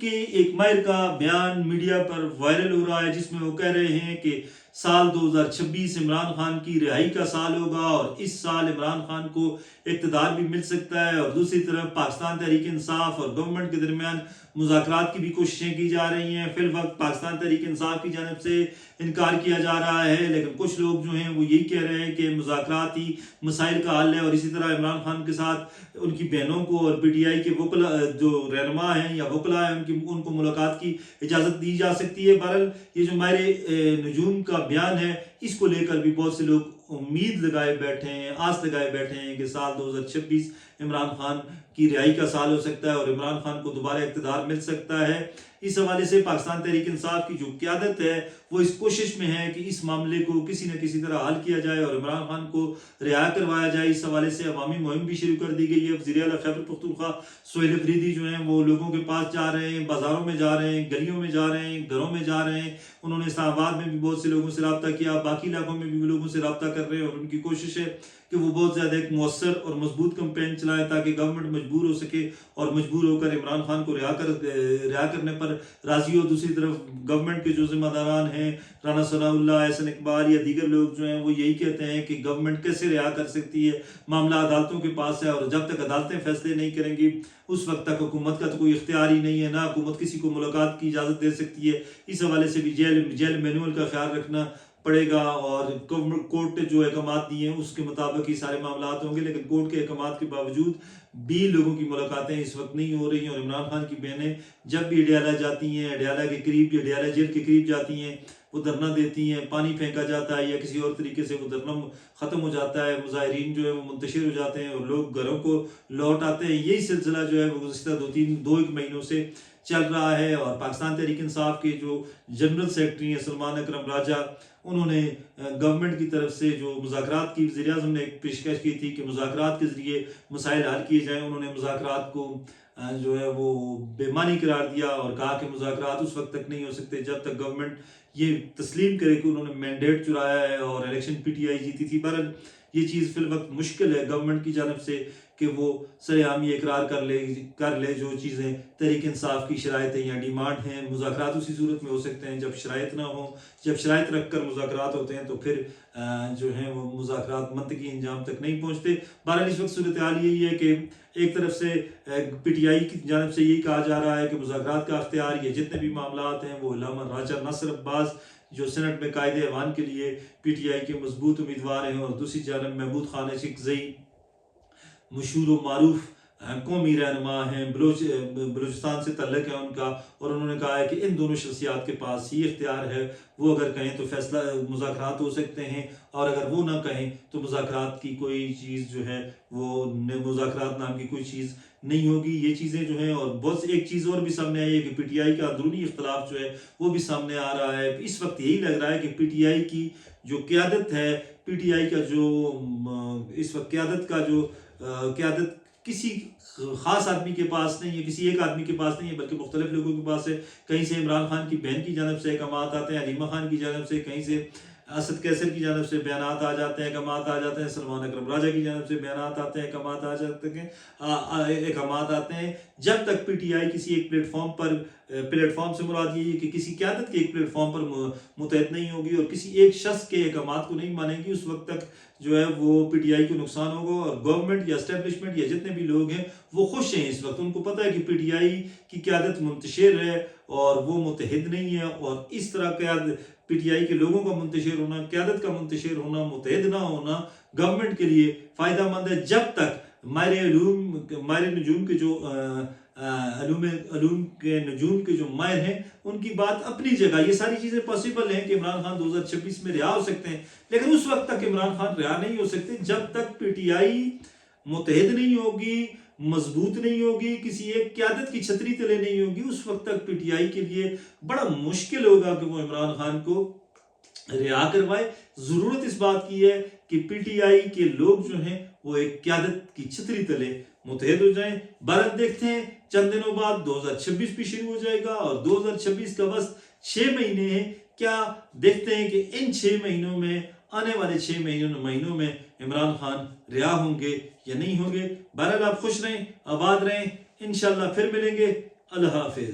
کے ایک ماہر کا بیان میڈیا پر وائرل ہو رہا ہے جس میں وہ کہہ رہے ہیں کہ سال 2026 عمران خان کی رہائی کا سال ہوگا اور اس سال عمران خان کو اقتدار بھی مل سکتا ہے، اور دوسری طرف پاکستان تحریک انصاف اور گورنمنٹ کے درمیان مذاکرات کی بھی کوششیں کی جا رہی ہیں۔ فی الوقت پاکستان تحریک انصاف کی جانب سے انکار کیا جا رہا ہے، لیکن کچھ لوگ جو ہیں وہ یہی کہہ رہے ہیں کہ مذاکرات ہی مسائل کا حل ہے، اور اسی طرح عمران خان کے ساتھ ان کی بہنوں کو اور پی ٹی آئی کے وکلا جو رہنما ہیں یا وکلا ہیں ان کو ملاقات کی اجازت دی جا سکتی ہے۔ بہرحال یہ جو ماہر نجوم کا بیان ہے اس کو لے کر بھی بہت سے لوگ امید لگائے بیٹھے ہیں، آس لگائے بیٹھے ہیں کہ سال 2026 عمران خان کی رہائی کا سال ہو سکتا ہے اور عمران خان کو دوبارہ اقتدار مل سکتا ہے۔ اس حوالے سے پاکستان تحریک انصاف کی جو قیادت ہے وہ اس کوشش میں ہے کہ اس معاملے کو کسی نہ کسی طرح حل کیا جائے اور عمران خان کو رہا کروایا جائے۔ اس حوالے سے عوامی مہم بھی شروع کر دی گئی ہے۔ وزیر اعلیٰ خیبر پختونخوا سہیل افریدی جو ہیں وہ لوگوں کے پاس جا رہے ہیں، بازاروں میں جا رہے ہیں، گلیوں میں جا رہے ہیں، گھروں میں جا رہے ہیں۔ انہوں نے اسلام آباد میں بھی بہت سے لوگوں سے رابطہ کیا، باقی علاقوں میں بھی لوگوں سے رابطہ کر رہے ہیں، اور ان کی کوشش ہے کہ وہ بہت زیادہ ایک مؤثر اور مضبوط کمپین چلائے تاکہ گورنمنٹ مجبور ہو سکے اور مجبور ہو کر عمران خان کو رہا کرنے پر راضی ہو۔ دوسری طرف گورنمنٹ کے جو ذمہ داران ہیں، رانا ثناء اللہ، احسن اقبال یا دیگر لوگ جو ہیں وہ یہی کہتے ہیں کہ گورنمنٹ کیسے رہا کر سکتی ہے، معاملہ عدالتوں کے پاس ہے، اور جب تک عدالتیں فیصلے نہیں کریں گی اس وقت تک حکومت کا تو کوئی اختیار ہی نہیں ہے، نہ حکومت کسی کو ملاقات کی اجازت دے سکتی ہے۔ اس حوالے سے بھی جیل مینول کا خیال رکھنا پڑے گا، اور کورٹ نے جو احکامات دیے ہیں اس کے مطابق ہی سارے معاملات ہوں گے، لیکن کورٹ کے احکامات کے باوجود بھی لوگوں کی ملاقاتیں اس وقت نہیں ہو رہی ہیں، اور عمران خان کی بہنیں جب بھی اڈیالہ جاتی ہیں، اڈیالہ کے قریب یا اڈیالہ جیل کے قریب جاتی ہیں، وہ دھرنا دیتی ہیں، پانی پھینکا جاتا ہے یا کسی اور طریقے سے وہ دھرنا ختم ہو جاتا ہے، مظاہرین جو ہے وہ منتشر ہو جاتے ہیں اور لوگ گھروں کو لوٹ آتے ہیں۔ یہی سلسلہ جو ہے وہ گزشتہ دو ایک مہینوں سے چل رہا ہے، اور پاکستان تحریک انصاف کے جو جنرل سیکرٹری ہیں سلمان اکرم راجہ، انہوں نے گورنمنٹ کی طرف سے جو مذاکرات کی وزیر اعظم نے ایک پیشکش کی تھی کہ مذاکرات کے ذریعے مسائل حل کیے جائیں، انہوں نے مذاکرات کو جو ہے وہ بے معنی قرار دیا اور کہا کہ مذاکرات اس وقت تک نہیں ہو سکتے جب تک گورنمنٹ یہ تسلیم کرے کہ انہوں نے مینڈیٹ چرایا ہے اور الیکشن پی ٹی آئی جیتی تھی۔ بہرحال یہ چیز فی الوقت مشکل ہے گورنمنٹ کی جانب سے کہ وہ سرعامی اقرار کر لے جو چیزیں تحریک انصاف کی شرائطیں یا ڈیمانڈ ہیں۔ مذاکرات اسی صورت میں ہو سکتے ہیں جب شرائط نہ ہوں، جب شرائط رکھ کر مذاکرات ہوتے ہیں تو پھر جو ہیں وہ مذاکرات منطقی انجام تک نہیں پہنچتے۔ بہرحال اس وقت صورتحال یہی ہے کہ ایک طرف سے پی ٹی آئی کی جانب سے یہی کہا جا رہا ہے کہ مذاکرات کا اختیار یہ جتنے بھی معاملات ہیں وہ علامہ راجہ ناصر عباس جو سینٹ میں قائد ایوان کے لیے پی ٹی آئی کے مضبوط امیدوار ہیں، اور دوسری جانب محمود خان اشکزئی مشہور و معروف قومی رہنما ہیں، بلوچستان سے تعلق ہے ان کا، اور انہوں نے کہا ہے کہ ان دونوں شخصیات کے پاس یہ اختیار ہے، وہ اگر کہیں تو فیصلہ مذاکرات ہو سکتے ہیں، اور اگر وہ نہ کہیں تو مذاکرات کی کوئی چیز جو ہے وہ مذاکرات نام کی کوئی چیز نہیں ہوگی۔ یہ چیزیں جو ہیں، اور بہت ایک چیز اور بھی سامنے آئی ہے کہ پی ٹی آئی کا اندرونی اختلاف جو ہے وہ بھی سامنے آ رہا ہے۔ اس وقت یہی لگ رہا ہے کہ پی ٹی آئی کی جو قیادت ہے، پی ٹی آئی کا جو اس وقت قیادت کسی خاص آدمی کے پاس نہیں ہے، کسی ایک آدمی کے پاس نہیں ہے، بلکہ مختلف لوگوں کے پاس ہے۔ کہیں سے عمران خان کی بہن کی جانب سے احکامات آتے ہیں، علیمہ خان کی جانب سے، کہیں سے اسد کیسر کی جانب سے بیانات آ جاتے ہیں، احکامات آ جاتے ہیں، سلمان اکرم راجہ کی جانب سے بیانات آتے ہیں، احکامات آ جاتے ہیں، احکامات آتے ہیں۔ جب تک پی ٹی آئی کسی ایک پلیٹ فارم سے مراد یہ ہے کہ کسی قیادت کے ایک پلیٹ فارم پر متحد نہیں ہوگی اور کسی ایک شخص کے احکامات کو نہیں مانیں گی، اس وقت تک جو ہے وہ پی ٹی آئی کو نقصان ہوگا، اور گورنمنٹ یا اسٹیبلشمنٹ یا جتنے بھی لوگ ہیں وہ خوش ہیں اس وقت۔ ان کو پتہ ہے کہ پی ٹی آئی کی قیادت منتشر ہے اور وہ متحد نہیں ہے، اور اس طرح پی ٹی آئی کے لوگوں کا منتشر ہونا، قیادت کا منتشر ہونا، متحد نہ ہونا گورنمنٹ کے لیے فائدہ مند ہے، جب تک ماہر نجوم کے جو علوم کے نجوم کے جو ماہر ہیں ان کی بات اپنی جگہ، یہ ساری چیزیں پاسبل ہیں کہ عمران خان 2026 میں رہا ہو سکتے ہیں، لیکن اس وقت تک عمران خان رہا نہیں ہو سکتے جب تک پی ٹی آئی متحد نہیں ہوگی، مضبوط نہیں ہوگی، کسی ایک قیادت کی چھتری تلے نہیں ہوگی۔ اس وقت تک پی ٹی آئی کے لیے بڑا مشکل ہوگا کہ وہ عمران خان کو رہا کروائے۔ ضرورت اس بات کی ہے کہ پی ٹی آئی کے لوگ جو ہیں وہ ایک قیادت کی چھتری تلے متحد ہو جائیں۔ بھارت دیکھتے ہیں چند دنوں بعد 2026 بھی شروع ہو جائے گا، اور 2026 کا بس 6 مہینے ہیں۔ کیا دیکھتے ہیں کہ ان 6 مہینوں میں، آنے والے 6 مہینوں میں عمران خان رہا ہوں گے یا نہیں ہوں گے۔ بہرحال آپ خوش رہیں، آباد رہیں، انشاءاللہ پھر ملیں گے۔ اللہ حافظ۔